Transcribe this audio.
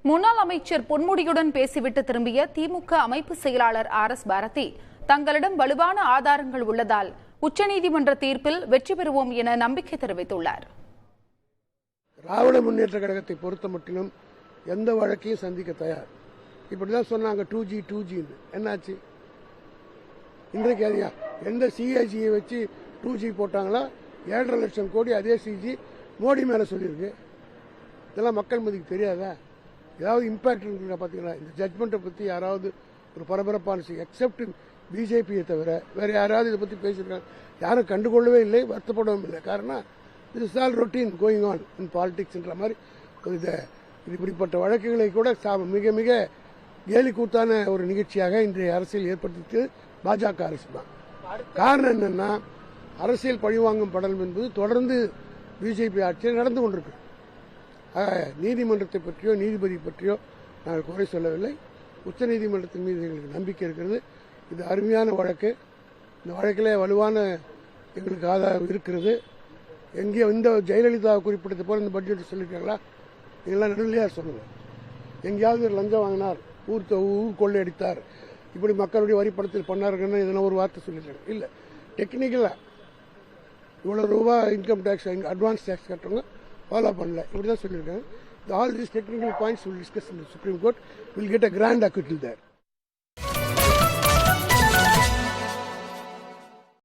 முன்னாள் அமைச்சர் பொன்முடியுடன் பேசிவிட்டு திரும்பிய திமுக அமைப்பு செயலாளர் RS பாரதி தங்களிடம் வலுவான ஆதாரங்கள் உள்ளதால் உச்சநீதிமன்ற தீர்ப்பில் வெற்றி பெறுவோம் என நம்பிக்கை தெரிவித்துள்ளார். திராவிட முன்னேற்ற கழகத்தை பொறுத்த மட்டிலும் எந்த வழக்கையும் சந்திக்க தயார். இப்படிதான் சொன்னாங்க 2G என்னாச்சு? இன்றைக்கு எந்த சிஐஜியை வச்சு 2G போட்டாங்களா? 7.5 லட்சம் கோடி அதே சிஜி மோடி மேல சொல்லியிருக்கு. இதெல்லாம் மக்கள் மதிக்கு தெரியாதா? ஏதாவது இம்பாக்ட் இருக்குங்களா? பார்த்தீங்களா? இந்த ஜட்மெண்ட்டை பற்றி யாராவது ஒரு பரபரப்பான எக்ஸப்ட் பிஜேபியை தவிர வேற யாராவது இதை பற்றி பேசியிருக்காங்க? யாரும் கண்டுகொள்ளவே இல்லை, வருத்தப்படவும் இல்லை. காரணம் இது is all routine going on in பாலிடிக்ஸ்ன்ற மாதிரி இப்படிப்பட்ட வழக்குகளை கூட மிக மிக கேலி கூத்தான ஒரு நிகழ்ச்சியாக இன்றைய அரசியல் ஏற்படுத்திட்டு பாஜக அரசு தான். காரணம் என்னன்னா, அரசியல் பழிவாங்கும் படலம் என்பது தொடர்ந்து பிஜேபி ஆட்சியில் நடந்து கொண்டிருக்கு. நீதிமன்றத்தை பற்றியோ நீதிபதி பற்றியோ நாங்கள் குறை சொல்லவில்லை. உச்சநீதிமன்றத்தின் மீது எங்களுக்கு நம்பிக்கை இருக்கிறது. இது அருமையான வழக்கு. இந்த வழக்கில் வலுவான எங்களுக்கு ஆதாரம் இருக்கிறது. எங்கே இந்த ஜெயலலிதா குறிப்பிட்டது போல இந்த பட்ஜெட் சொல்லியிருக்காங்களா? இதெல்லாம் நடுநிலையாக சொல்லுங்க. எங்கேயாவது லஞ்சம் வாங்கினார், ஊர் கொள்ளையடித்தார், இப்படி மக்களுடைய வரி பணத்தில் பண்ணாருன்னு இதெல்லாம் ஒரு வார்த்தை சொல்லியிருக்காங்க. இல்லை, டெக்னிக்கலாக இவ்வளோ ரூபா இன்கம் டேக்ஸ் அட்வான்ஸ் டேக்ஸ் கட்டுறவங்க ஃபாலோ பண்ணல, இப்படி தான் சொல்லியிருக்காங்க. All these technical points will discuss in the supreme court. Will get a grand acquittal there.